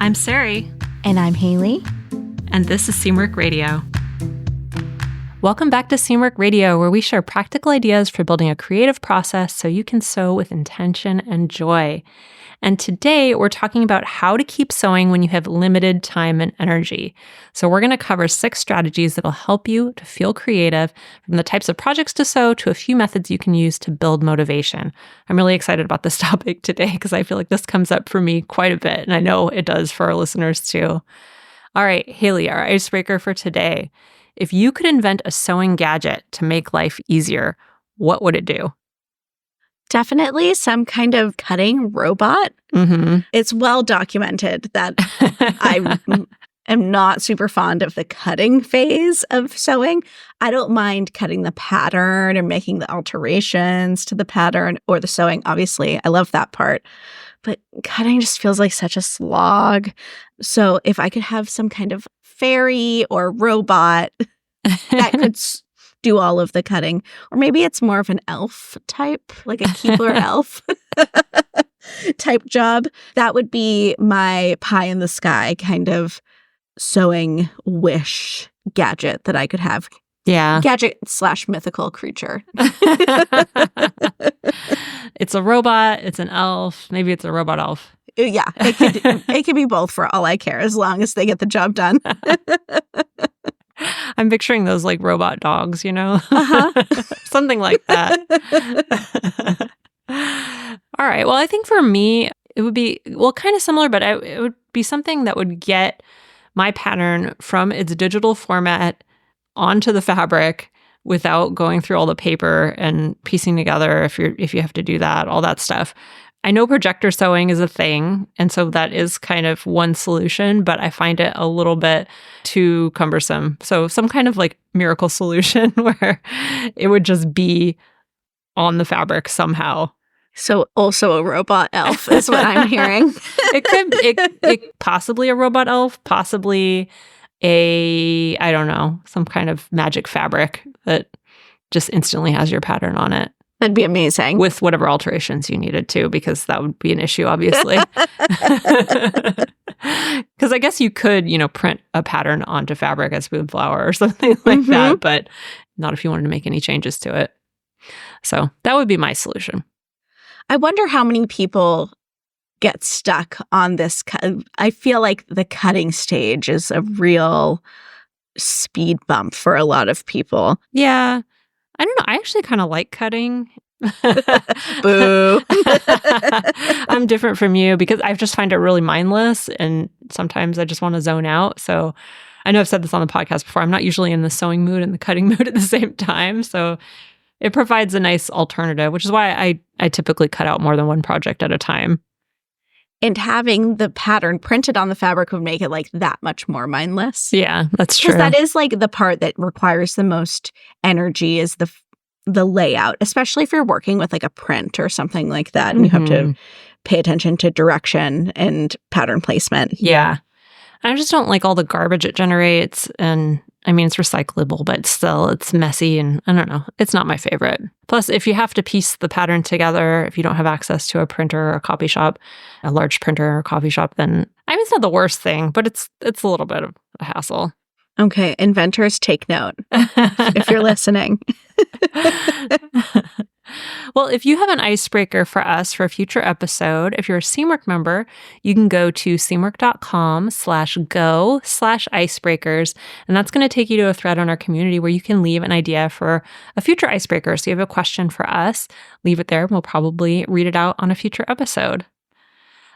I'm Sari. And I'm Haley. And this is Seamwork Radio. Welcome back to Seamwork Radio, where we share practical ideas for building a creative process so you can sew with intention and joy. And today we're talking about how to keep sewing when you have limited time and energy. So we're going to cover 6 strategies that will help you to feel creative, from the types of projects to sew to a few methods you can use to build motivation. I'm really excited about this topic today because I feel like this comes up for me quite a bit, and I know it does for our listeners too. All right, Haley, our icebreaker for today. If you could invent a sewing gadget to make life easier, what would it do? Definitely some kind of cutting robot. Mm-hmm. It's well documented that I am not super fond of the cutting phase of sewing. I don't mind cutting the pattern or making the alterations to the pattern or the sewing. Obviously, I love that part. But cutting just feels like such a slog. So if I could have some kind of fairy or robot that could do all of the cutting, or maybe it's more of an elf type, like a Keebler elf type job, that would be my pie in the sky kind of sewing wish gadget that I could have. Yeah. Gadget / mythical creature. It's a robot. It's an elf. Maybe it's a robot elf. Yeah. It could be both for all I care, as long as they get the job done. I'm picturing those like robot dogs, you know? Uh-huh. Something like that. All right. Well, I think for me, it would be, kind of similar, but it would be something that would get my pattern from its digital format onto the fabric without going through all the paper and piecing together if you have to do that, all that stuff. I know projector sewing is a thing, and so that is kind of one solution, but I find it a little bit too cumbersome. So some kind of like miracle solution where it would just be on the fabric somehow. So also a robot elf is what I'm hearing. It possibly a robot elf, possibly I don't know, some kind of magic fabric that just instantly has your pattern on it. That'd be amazing. With whatever alterations you needed to, because that would be an issue, obviously. Because I guess you could, print a pattern onto fabric as spoon flower or something like that, but not if you wanted to make any changes to it. So that would be my solution. I wonder how many people get stuck on this. I feel like the cutting stage is a real speed bump for a lot of people. Yeah. I don't know. I actually kind of like cutting. Boo. I'm different from you because I just find it really mindless, and sometimes I just want to zone out. So I know I've said this on the podcast before. I'm not usually in the sewing mood and the cutting mood at the same time. So it provides a nice alternative, which is why I typically cut out more than one project at a time. And having the pattern printed on the fabric would make it like that much more mindless. Yeah, that's true. Because that is like the part that requires the most energy is the layout, especially if you're working with like a print or something like that. And you have to pay attention to direction and pattern placement. Yeah. I just don't like all the garbage it generates. And I mean, it's recyclable, but still it's messy, and I don't know. It's not my favorite. Plus, if you have to piece the pattern together, if you don't have access to a printer or a copy shop, a large printer or a coffee shop, then I mean, it's not the worst thing, but it's a little bit of a hassle. Okay, inventors, take note if you're listening. Well, if you have an icebreaker for us for a future episode, if you're a Seamwork member, you can go to seamwork.com/go/icebreakers, and that's going to take you to a thread on our community where you can leave an idea for a future icebreaker. So you have a question for us, leave it there, and we'll probably read it out on a future episode.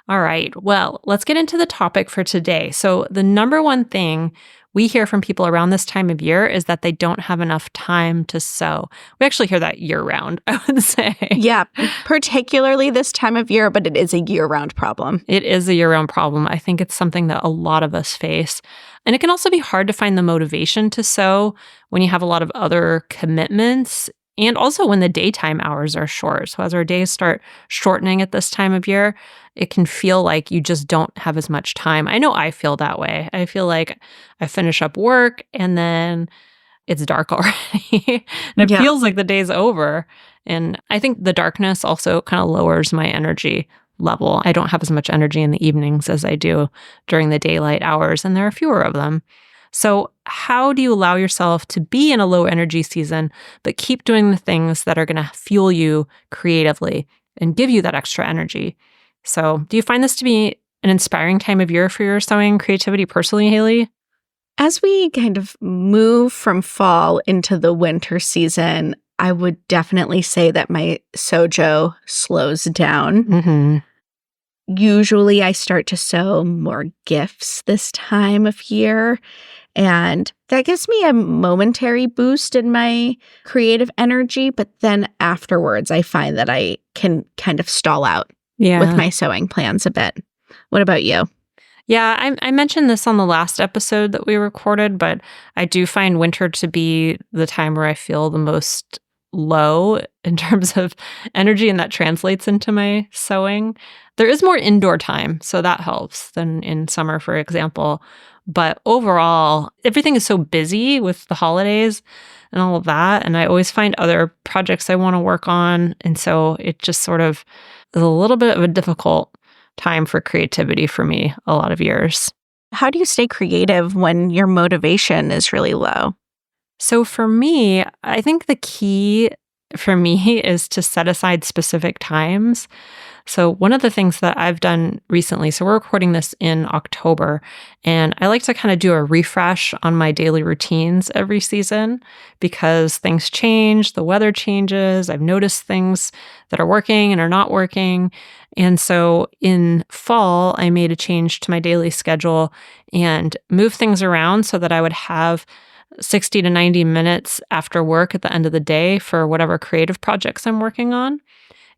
All right, well, let's get into the topic for today. So the number one thing we hear from people around this time of year is that they don't have enough time to sew. We actually hear that year-round, I would say. Yeah, particularly this time of year, but it is a year-round problem. It is a year-round problem. I think it's something that a lot of us face. And it can also be hard to find the motivation to sew when you have a lot of other commitments, and also when the daytime hours are short. So as our days start shortening at this time of year, it can feel like you just don't have as much time. I know I feel that way. I feel like I finish up work and then it's dark already. And it feels like the day's over. And I think the darkness also kind of lowers my energy level. I don't have as much energy in the evenings as I do during the daylight hours, and there are fewer of them. So how do you allow yourself to be in a low energy season, but keep doing the things that are going to fuel you creatively and give you that extra energy? So do you find this to be an inspiring time of year for your sewing creativity personally, Haley? As we kind of move from fall into the winter season, I would definitely say that my Sojo slows down. Mm-hmm. Usually I start to sew more gifts this time of year, and that gives me a momentary boost in my creative energy, but then afterwards I find that I can kind of stall out with my sewing plans a bit. What about you? Yeah, I mentioned this on the last episode that we recorded, but I do find winter to be the time where I feel the most low in terms of energy, and that translates into my sewing. There is more indoor time, so that helps than in summer, for example. But overall, everything is so busy with the holidays and all of that, and I always find other projects I want to work on, and so it just sort of is a little bit of a difficult time for creativity for me a lot of years. How do you stay creative when your motivation is really low? So for me, I think the key for me is to set aside specific times. So one of the things that I've done recently, so we're recording this in October, and I like to kind of do a refresh on my daily routines every season because things change, the weather changes, I've noticed things that are working and are not working. And so in fall, I made a change to my daily schedule and moved things around so that I would have 60 to 90 minutes after work at the end of the day for whatever creative projects I'm working on.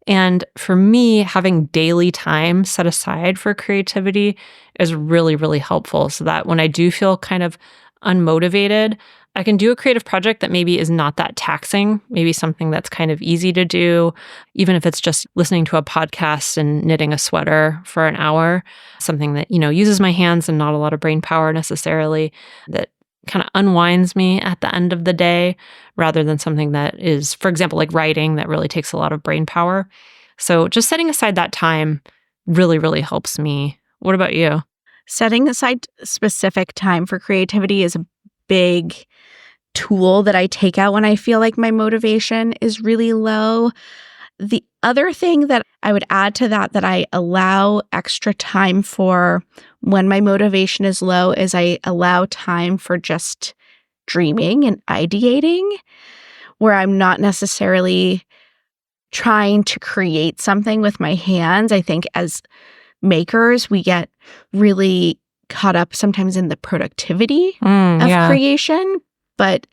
And for me, having daily time set aside for creativity is really, really helpful so that when I do feel kind of unmotivated, I can do a creative project that maybe is not that taxing, maybe something that's kind of easy to do, even if it's just listening to a podcast and knitting a sweater for an hour, something that, uses my hands and not a lot of brain power necessarily, that kind of unwinds me at the end of the day rather than something that is, for example, like writing that really takes a lot of brain power. So just setting aside that time really, really helps me. What about you? Setting aside specific time for creativity is a big tool that I take out when I feel like my motivation is really low. The other thing that I would add to that I allow extra time for when my motivation is low is I allow time for just dreaming and ideating, where I'm not necessarily trying to create something with my hands. I think as makers, we get really caught up sometimes in the productivity of creation, but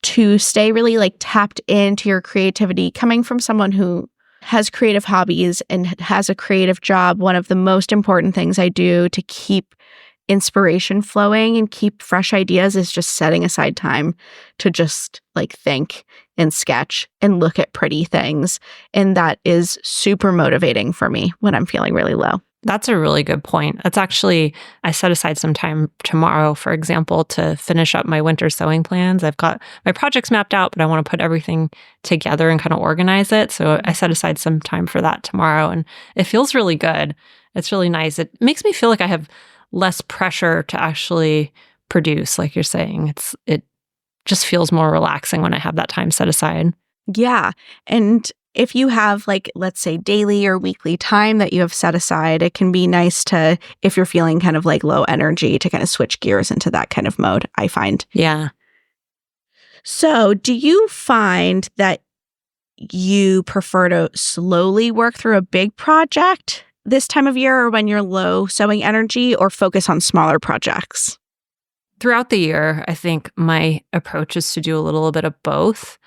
to stay really tapped into your creativity, coming from someone who has creative hobbies and has a creative job, one of the most important things I do to keep inspiration flowing and keep fresh ideas is just setting aside time to just think and sketch and look at pretty things. And that is super motivating for me when I'm feeling really low. That's a really good point. That's actually, I set aside some time tomorrow, for example, to finish up my winter sewing plans. I've got my projects mapped out, but I want to put everything together and kind of organize it. So I set aside some time for that tomorrow, and it feels really good. It's really nice. It makes me feel like I have less pressure to actually produce, like you're saying. It just feels more relaxing when I have that time set aside. Yeah. And if you have let's say daily or weekly time that you have set aside, it can be nice to, if you're feeling kind of low energy, to kind of switch gears into that kind of mode, I find. Yeah. So do you find that you prefer to slowly work through a big project this time of year or when you're low sewing energy, or focus on smaller projects? Throughout the year, I think my approach is to do a little bit of both.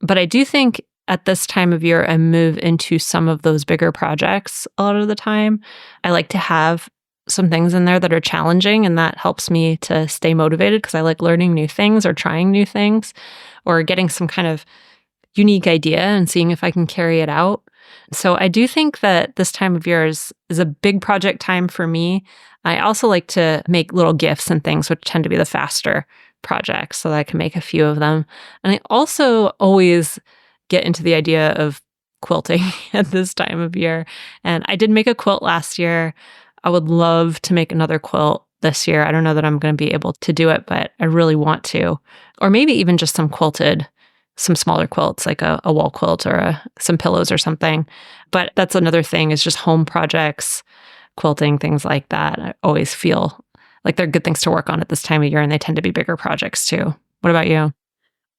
But I do think at this time of year, I move into some of those bigger projects a lot of the time. I like to have some things in there that are challenging, and that helps me to stay motivated because I like learning new things or trying new things or getting some kind of unique idea and seeing if I can carry it out. So I do think that this time of year is a big project time for me. I also like to make little gifts and things, which tend to be the faster projects, so that I can make a few of them. And I also always get into the idea of quilting at this time of year. And I did make a quilt last year. I would love to make another quilt this year. I don't know that I'm going to be able to do it, but I really want to. Or maybe even just some smaller quilts, like a wall quilt or some pillows or something. But that's another thing, is just home projects, quilting, things like that. I always feel like they're good things to work on at this time of year, and they tend to be bigger projects too. What about you?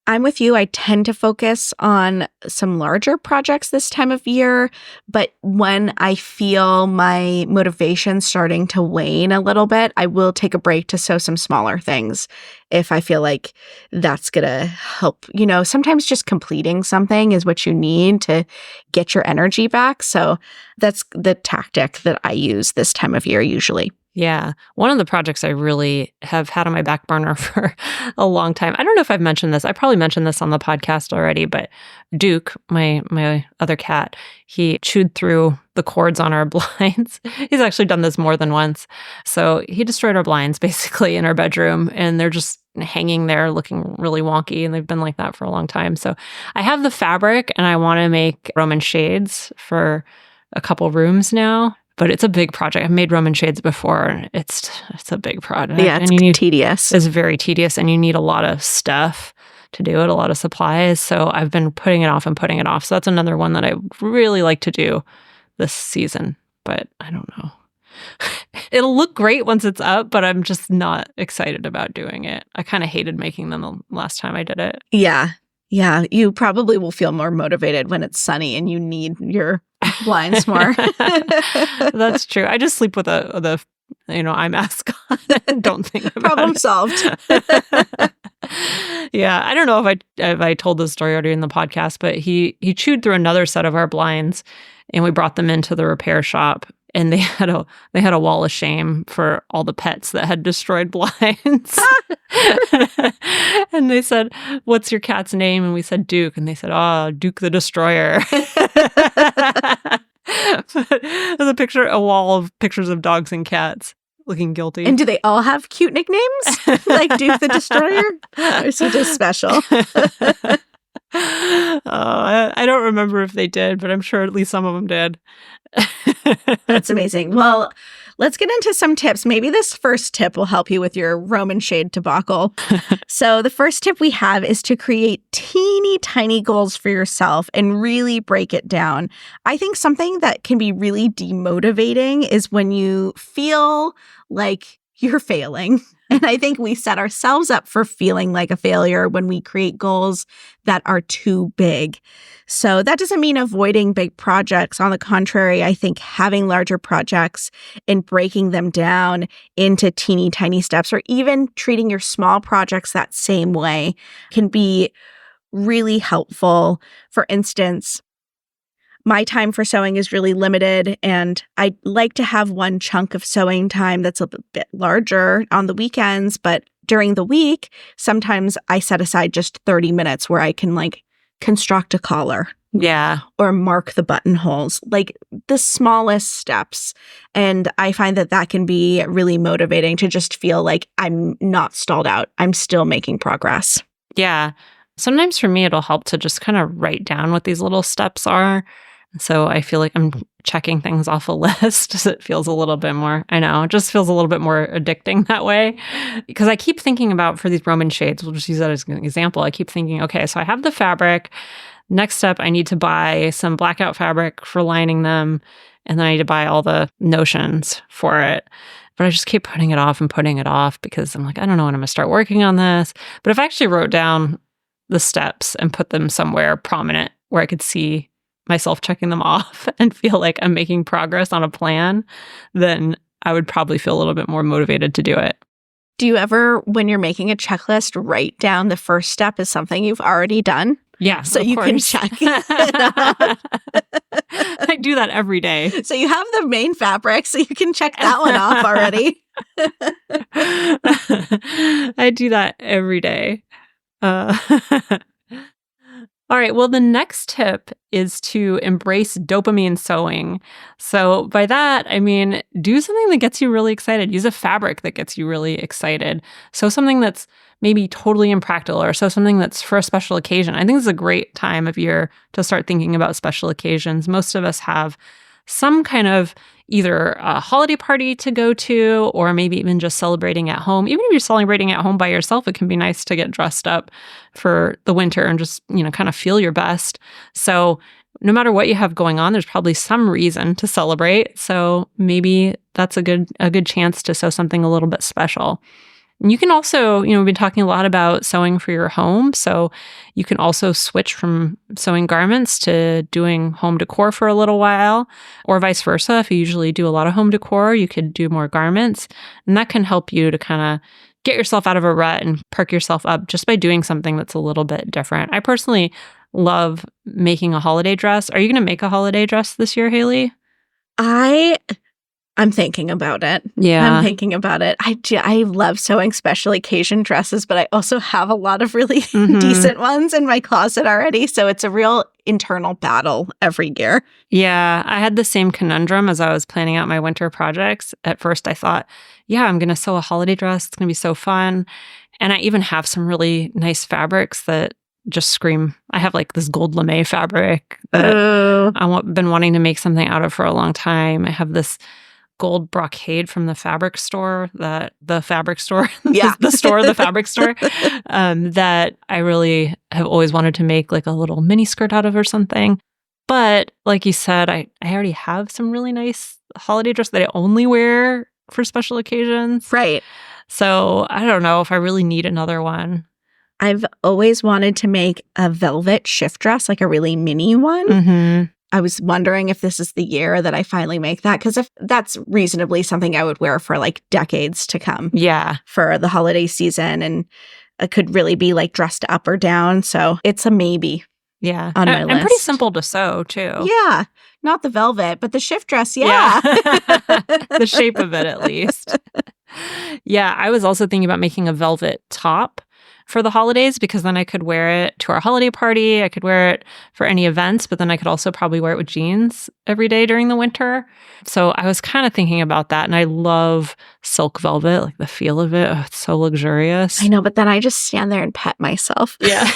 I'm with you. I tend to focus on some larger projects this time of year, but when I feel my motivation starting to wane a little bit, I will take a break to sew some smaller things if I feel like that's going to help. Sometimes just completing something is what you need to get your energy back. So that's the tactic that I use this time of year usually. Yeah. One of the projects I really have had on my back burner for a long time. I don't know if I've mentioned this. I probably mentioned this on the podcast already, but Duke, my other cat, he chewed through the cords on our blinds. He's actually done this more than once. So he destroyed our blinds basically in our bedroom, and they're just hanging there looking really wonky, and they've been like that for a long time. So I have the fabric, and I want to make Roman shades for a couple rooms now. But it's a big project. I've made Roman shades before. It's a big project. Yeah, it's tedious. It's very tedious, and you need a lot of stuff to do it, a lot of supplies. So I've been putting it off and putting it off. So that's another one that I really like to do this season. But I don't know. It'll look great once it's up, but I'm just not excited about doing it. I kind of hated making them the last time I did it. Yeah. Yeah. You probably will feel more motivated when it's sunny and you need your blinds more. That's true. I just sleep with a eye mask on and don't think about Problem it. solved. Yeah, I don't know if I told this story already in the podcast, but he chewed through another set of our blinds, and we brought them into the repair shop, and they had a wall of shame for all the pets that had destroyed blinds. And they said, "What's your cat's name?" And we said Duke, and they said, "Oh, Duke the Destroyer." There's a wall of pictures of dogs and cats looking guilty. And do they all have cute nicknames? Like Duke the Destroyer? Or is he just special? I don't remember if they did, but I'm sure at least some of them did. That's amazing. Well, let's get into some tips. Maybe this first tip will help you with your Roman shade debacle. So the first tip we have is to create teeny tiny goals for yourself and really break it down. I think something that can be really demotivating is when you feel like you're failing. And I think we set ourselves up for feeling like a failure when we create goals that are too big. So that doesn't mean avoiding big projects. On the contrary, I think having larger projects and breaking them down into teeny tiny steps, or even treating your small projects that same way, can be really helpful. For instance, my time for sewing is really limited, and I like to have one chunk of sewing time that's a bit larger on the weekends. But during the week, sometimes I set aside just 30 minutes where I can construct a collar. Yeah. Or mark the buttonholes, like the smallest steps. And I find that can be really motivating to just feel like I'm not stalled out. I'm still making progress. Yeah. Sometimes for me, it'll help to just kind of write down what these little steps are. So I feel like I'm checking things off a list. It feels a little bit more, I know, it just feels a little bit more addicting that way. Because I keep thinking about, for these Roman shades, we'll just use that as an example. I keep thinking, okay, so I have the fabric. Next step, I need to buy some blackout fabric for lining them. And then I need to buy all the notions for it. But I just keep putting it off because I'm like, I don't know when I'm going to start working on this. But if I actually wrote down the steps and put them somewhere prominent where I could see myself checking them off and feel like I'm making progress on a plan, then I would probably feel a little bit more motivated to do it. Do you ever, when you're making a checklist, write down the first step as something you've already done? Yeah, so you can check it. I do that every day. So you have the main fabric, so you can check that one off already. I do that every day. All right. Well, the next tip is to embrace dopamine sewing. So by that, I mean, do something that gets you really excited. Use a fabric that gets you really excited. Sew something that's maybe totally impractical, or sew something that's for a special occasion. I think it's a great time of year to start thinking about special occasions. Most of us have some kind of either a holiday party to go to, or maybe even just celebrating at home. Even if you're celebrating at home by yourself, it can be nice to get dressed up for the winter and just, kind of feel your best. So no matter what you have going on, there's probably some reason to celebrate. So maybe that's a good chance to sew something a little bit special. And you can also, we've been talking a lot about sewing for your home. So you can also switch from sewing garments to doing home decor for a little while, or vice versa. If you usually do a lot of home decor, you could do more garments. And that can help you to kind of get yourself out of a rut and perk yourself up just by doing something that's a little bit different. I personally love making a holiday dress. Are you going to make a holiday dress this year, Haley? I'm thinking about it. Yeah. I'm thinking about it. I love sewing special occasion dresses, but I also have a lot of really decent ones in my closet already. So it's a real internal battle every year. Yeah. I had the same conundrum as I was planning out my winter projects. At first, I thought, yeah, I'm going to sew a holiday dress. It's going to be so fun. And I even have some really nice fabrics that just scream. I have like this gold lame fabric that I've been wanting to make something out of for a long time. I have this gold brocade from the fabric store, that I really have always wanted to make like a little mini skirt out of or something. But like you said, I already have some really nice holiday dress that I only wear for special occasions. Right. So I don't know if I really need another one. I've always wanted to make a velvet shift dress, like a really mini one. Mm-hmm. I was wondering if this is the year that I finally make that, because if that's reasonably something I would wear for like decades to come. Yeah. For the holiday season, and it could really be like dressed up or down. So it's a maybe. Yeah. On my list. And pretty simple to sew too. Yeah. Not the velvet, but the shift dress. Yeah. The shape of it, at least. Yeah. I was also thinking about making a velvet top for the holidays, because then I could wear it to our holiday party. I could wear it for any events, but then I could also probably wear it with jeans every day during the winter. So I was kind of thinking about that. And I love silk velvet, like the feel of it. Oh, it's so luxurious. I know, but then I just stand there and pet myself. Yeah.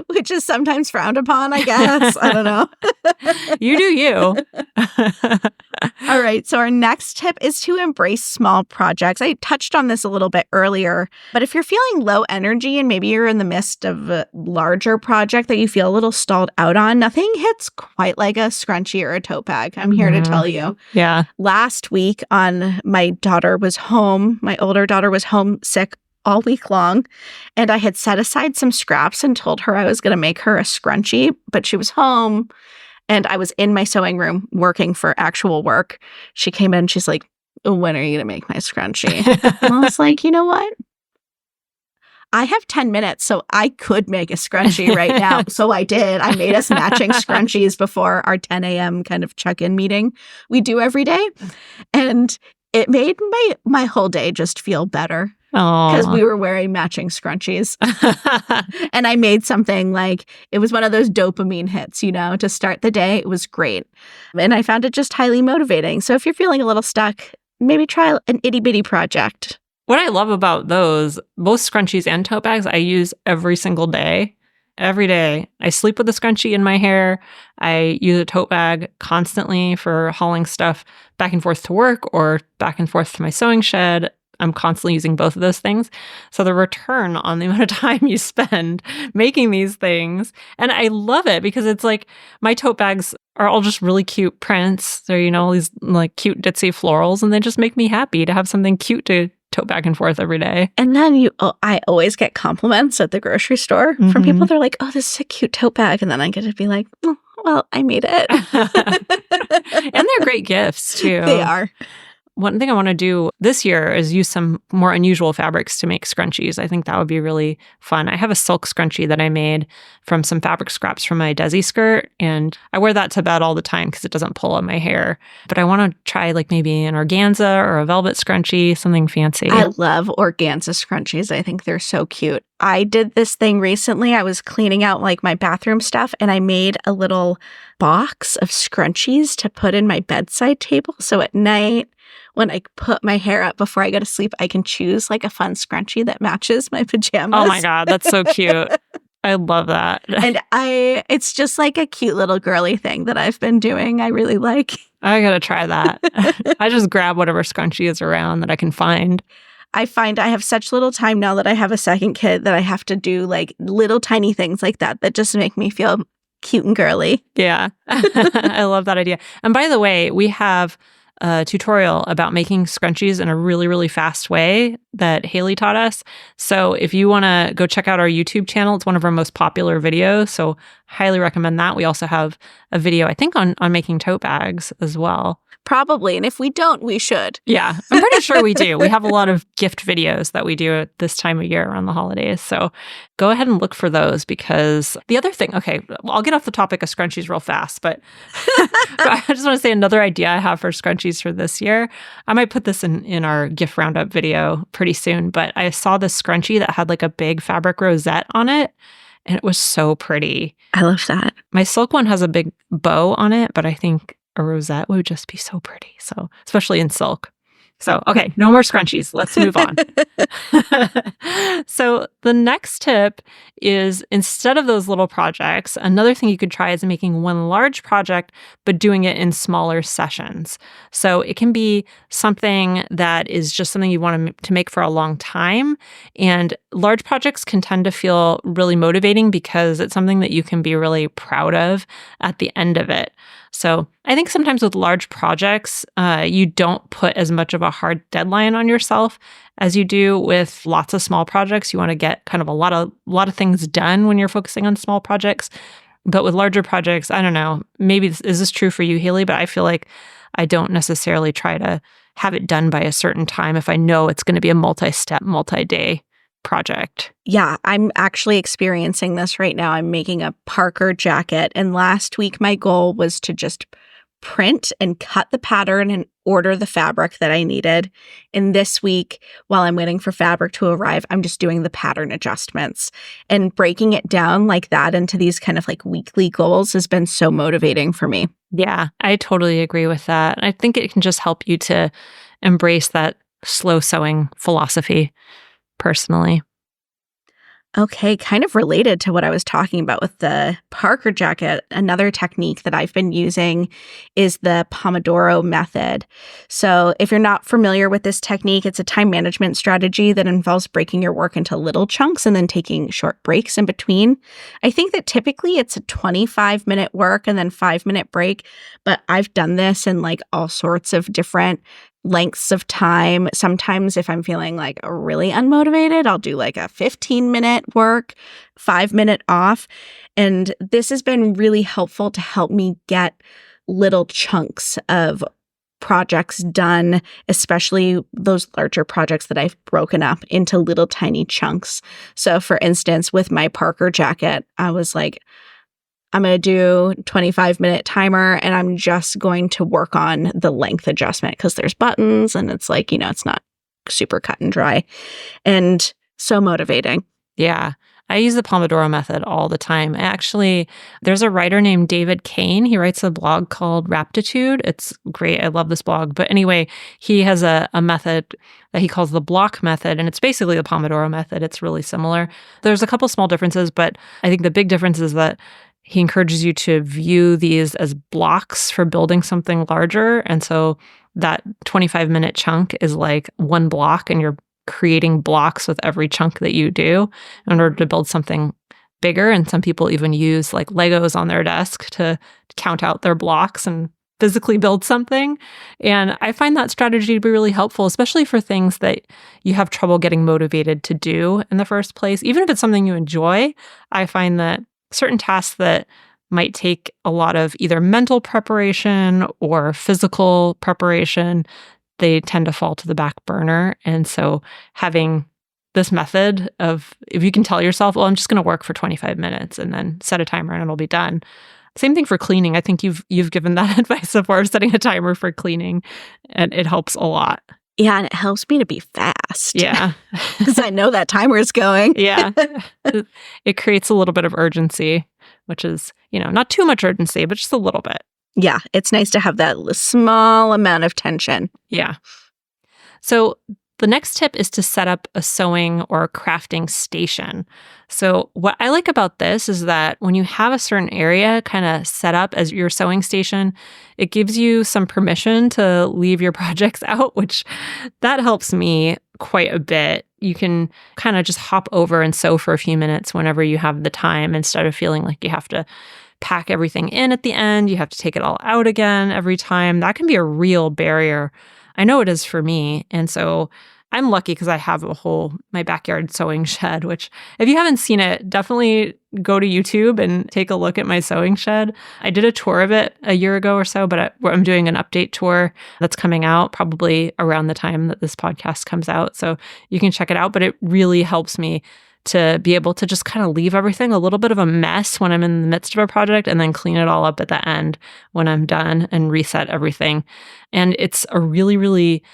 Which is sometimes frowned upon, I guess. I don't know. You do you. All right. So our next tip is to embrace small projects. I touched on this a little bit earlier, but if you're feeling low energy and maybe you're in the midst of a larger project that you feel a little stalled out on, nothing hits quite like a scrunchie or a tote bag. I'm here to tell you. Yeah. Last week my older daughter was home sick all week long, and I had set aside some scraps and told her I was going to make her a scrunchie, but she was home and I was in my sewing room working for actual work. She came in, she's like, "When are you going to make my scrunchie?" And I was like, you know what? I have 10 minutes, so I could make a scrunchie right now. So I did. I made us matching scrunchies before our 10 a.m. kind of check-in meeting we do every day. And it made my whole day just feel better. Because we were wearing matching scrunchies. And I made something like, it was one of those dopamine hits, to start the day. It was great. And I found it just highly motivating. So if you're feeling a little stuck, maybe try an itty bitty project. What I love about those, both scrunchies and tote bags, I use every single day. Every day. I sleep with a scrunchie in my hair. I use a tote bag constantly for hauling stuff back and forth to work or back and forth to my sewing shed. I'm constantly using both of those things. So the return on the amount of time you spend making these things. And I love it because it's like my tote bags are all just really cute prints. They're, these like cute ditzy florals, and they just make me happy to have something cute to tote back and forth every day. And then I always get compliments at the grocery store from people. They're like, "Oh, this is a cute tote bag." And then I get to be like, "Well, I made it." And they're great gifts too. They are. one thing I want to do this year is use some more unusual fabrics to make scrunchies. I think that would be really fun. I have a silk scrunchie that I made from some fabric scraps from my Desi skirt, and I wear that to bed all the time because it doesn't pull on my hair. But I want to try like maybe an organza or a velvet scrunchie, something fancy. I love organza scrunchies. I think they're so cute. I did this thing recently. I was cleaning out like my bathroom stuff, and I made a little box of scrunchies to put in my bedside table. So at night, when I put my hair up before I go to sleep, I can choose like a fun scrunchie that matches my pajamas. Oh my God, that's so cute. I love that. And it's just like a cute little girly thing that I've been doing. I really like. I gotta try that. I just grab whatever scrunchie is around that I can find. I find I have such little time now that I have a second kid that I have to do like little tiny things like that just make me feel cute and girly. Yeah. I love that idea. And by the way, we have a tutorial about making scrunchies in a really, really fast way that Haley taught us. So if you want to go check out our YouTube channel, it's one of our most popular videos. So highly recommend that. We also have a video, I think, on making tote bags as well. Probably. And if we don't, we should. Yeah, I'm pretty sure we do. We have a lot of gift videos that we do at this time of year around the holidays. So go ahead and look for those, because the other thing, okay, I'll get off the topic of scrunchies real fast, but I just want to say another idea I have for scrunchies for this year. I might put this in our gift roundup video pretty soon, but I saw this scrunchie that had like a big fabric rosette on it, and it was so pretty. I love that. My silk one has a big bow on it, but I think a rosette would just be so pretty. So, especially in silk. So, okay, no more scrunchies. Let's move on. So, the next tip is, instead of those little projects, another thing you could try is making one large project, but doing it in smaller sessions. So, it can be something that is just something you want to make for a long time. And large projects can tend to feel really motivating because it's something that you can be really proud of at the end of it. So I think sometimes with large projects, you don't put as much of a hard deadline on yourself as you do with lots of small projects. You want to get kind of a lot of things done when you're focusing on small projects. But with larger projects, I don't know, maybe is this true for you, Haley? But I feel like I don't necessarily try to have it done by a certain time if I know it's going to be a multi-step, multi-day project. Yeah, I'm actually experiencing this right now. I'm making a Parker jacket, and last week my goal was to just print and cut the pattern and order the fabric that I needed. And this week, while I'm waiting for fabric to arrive, I'm just doing the pattern adjustments. And breaking it down like that into these kind of like weekly goals has been so motivating for me. Yeah, I totally agree with that. I think it can just help you to embrace that slow sewing philosophy personally. Okay, kind of related to what I was talking about with the Parker jacket, another technique that I've been using is the Pomodoro method. So if you're not familiar with this technique, it's a time management strategy that involves breaking your work into little chunks and then taking short breaks in between. I think that typically it's a 25-minute work and then 5-minute break, but I've done this in like all sorts of different lengths of time. Sometimes if I'm feeling like really unmotivated, I'll do like a 15-minute work, 5-minute off. And this has been really helpful to help me get little chunks of projects done, especially those larger projects that I've broken up into little tiny chunks. So for instance, with my Parker jacket, I was like, I'm going to do 25-minute timer, and I'm just going to work on the length adjustment because there's buttons and it's like, it's not super cut and dry and so motivating. Yeah. I use the Pomodoro method all the time. Actually, there's a writer named David Kane. He writes a blog called Raptitude. It's great. I love this blog. But anyway, he has a method that he calls the block method, and it's basically the Pomodoro method. It's really similar. There's a couple small differences, but I think the big difference is that he encourages you to view these as blocks for building something larger. And so that 25-minute chunk is like one block, and you're creating blocks with every chunk that you do in order to build something bigger. And some people even use like Legos on their desk to count out their blocks and physically build something. And I find that strategy to be really helpful, especially for things that you have trouble getting motivated to do in the first place. Even if it's something you enjoy, I find that certain tasks that might take a lot of either mental preparation or physical preparation they tend to fall to the back burner. And so having this method of, if you can tell yourself, well, I'm just going to work for 25 minutes and then set a timer and it'll be done. Same thing for cleaning. I think you've given that advice before, setting a timer for cleaning, and it helps a lot. Yeah, and it helps me to be fast. Yeah. Because I know that timer is going. Yeah. It creates a little bit of urgency, which is, not too much urgency, but just a little bit. Yeah, it's nice to have that small amount of tension. Yeah. So the next tip is to set up a sewing or crafting station. So what I like about this is that when you have a certain area kind of set up as your sewing station, it gives you some permission to leave your projects out, which that helps me quite a bit. You can kind of just hop over and sew for a few minutes whenever you have the time, instead of feeling like you have to pack everything in at the end. You have to take it all out again every time. That can be a real barrier. I know it is for me. And so I'm lucky because I have my backyard sewing shed, which if you haven't seen it, definitely go to YouTube and take a look at my sewing shed. I did a tour of it a year ago or so, but I'm doing an update tour that's coming out probably around the time that this podcast comes out. So you can check it out, but it really helps me to be able to just kind of leave everything a little bit of a mess when I'm in the midst of a project, and then clean it all up at the end when I'm done and reset everything. And it's a really, really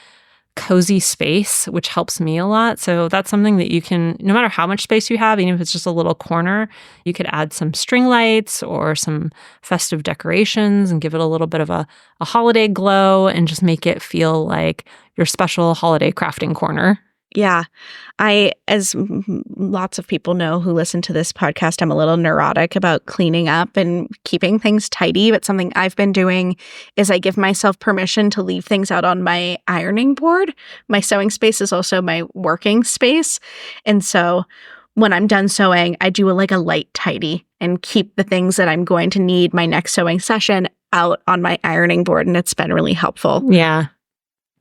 cozy space, which helps me a lot. So that's something that you can, no matter how much space you have, even if it's just a little corner, you could add some string lights or some festive decorations and give it a little bit of a holiday glow and just make it feel like your special holiday crafting corner. Yeah. As lots of people know who listen to this podcast, I'm a little neurotic about cleaning up and keeping things tidy. But something I've been doing is I give myself permission to leave things out on my ironing board. My sewing space is also my working space. And so when I'm done sewing, I do a light tidy and keep the things that I'm going to need my next sewing session out on my ironing board. And it's been really helpful. Yeah.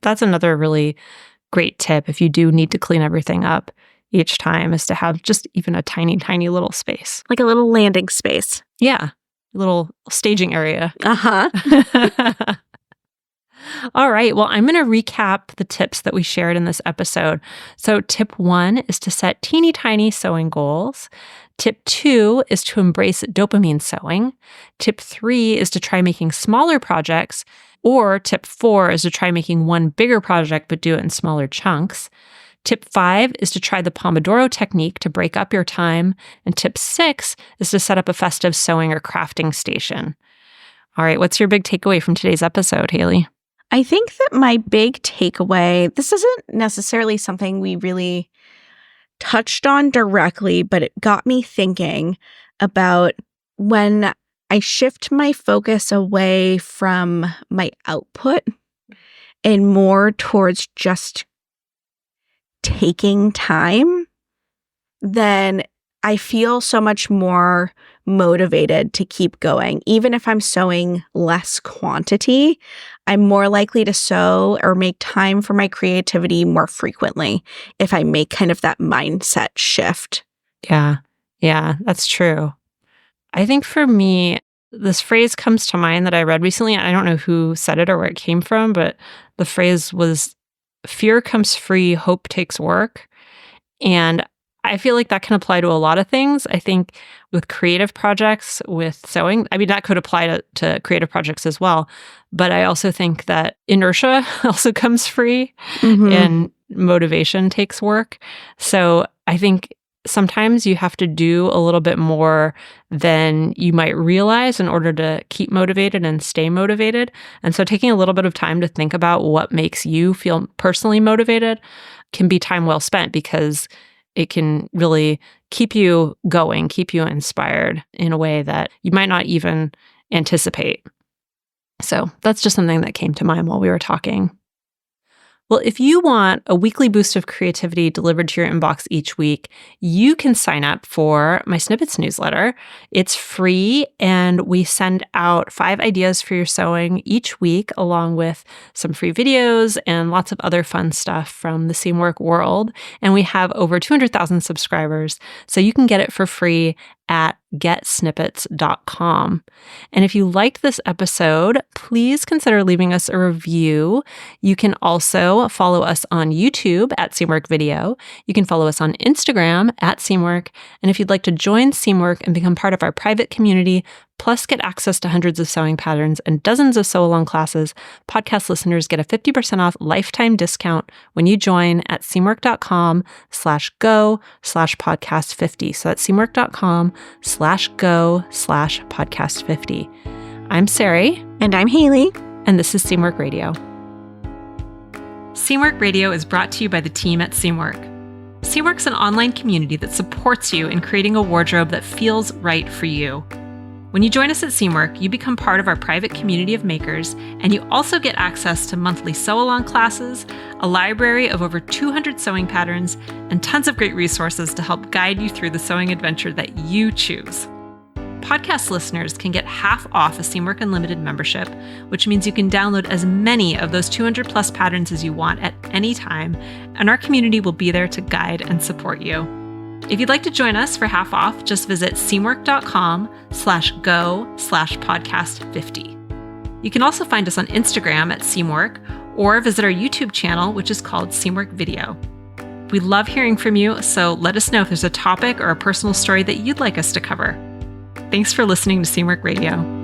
That's another really great tip if you do need to clean everything up each time, is to have just even a tiny, tiny little space. Like a little landing space. Yeah. A little staging area. Uh-huh. All right. Well, I'm going to recap the tips that we shared in this episode. So tip 1 is to set teeny tiny sewing goals. Tip 2 is to embrace dopamine sewing. Tip 3 is to try making smaller projects. Or tip 4 is to try making one bigger project, but do it in smaller chunks. Tip 5 is to try the Pomodoro technique to break up your time. And tip 6 is to set up a festive sewing or crafting station. All right, what's your big takeaway from today's episode, Haley? I think that my big takeaway, this isn't necessarily something we really touched on directly, but it got me thinking about when I shift my focus away from my output and more towards just taking time, then I feel so much more motivated to keep going. Even if I'm sewing less quantity, I'm more likely to sew or make time for my creativity more frequently if I make kind of that mindset shift. Yeah, that's true. I think for me, this phrase comes to mind that I read recently. I don't know who said it or where it came from, but the phrase was, "Fear comes free, hope takes work." And I feel like that can apply to a lot of things. I think with creative projects, with sewing, that could apply to creative projects as well. But I also think that inertia also comes free, and motivation takes work. So I think sometimes you have to do a little bit more than you might realize in order to keep motivated and stay motivated. And so taking a little bit of time to think about what makes you feel personally motivated can be time well spent, because it can really keep you going, keep you inspired in a way that you might not even anticipate. So that's just something that came to mind while we were talking. Well, if you want a weekly boost of creativity delivered to your inbox each week, you can sign up for my Snippets newsletter. It's free, and we send out 5 ideas for your sewing each week, along with some free videos and lots of other fun stuff from the Seamwork world. And we have over 200,000 subscribers, so you can get it for free at getsnippets.com. And if you liked this episode, please consider leaving us a review. You can also follow us on YouTube at Seamwork Video. You can follow us on Instagram at Seamwork. And if you'd like to join Seamwork and become part of our private community, plus get access to hundreds of sewing patterns and dozens of sew-along classes, podcast listeners get a 50% off lifetime discount when you join at seamwork.com/go/podcast50. So that's seamwork.com/go/podcast50. I'm Sari. And I'm Haley. And this is Seamwork Radio. Seamwork Radio is brought to you by the team at Seamwork. Seamwork's an online community that supports you in creating a wardrobe that feels right for you. When you join us at Seamwork, you become part of our private community of makers, and you also get access to monthly sew-along classes, a library of over 200 sewing patterns, and tons of great resources to help guide you through the sewing adventure that you choose. Podcast listeners can get half off a Seamwork Unlimited membership, which means you can download as many of those 200 plus patterns as you want at any time, and our community will be there to guide and support you. If you'd like to join us for half off, just visit seamwork.com/go/podcast50. You can also find us on Instagram at Seamwork or visit our YouTube channel, which is called Seamwork Video. We love hearing from you, so let us know if there's a topic or a personal story that you'd like us to cover. Thanks for listening to Seamwork Radio.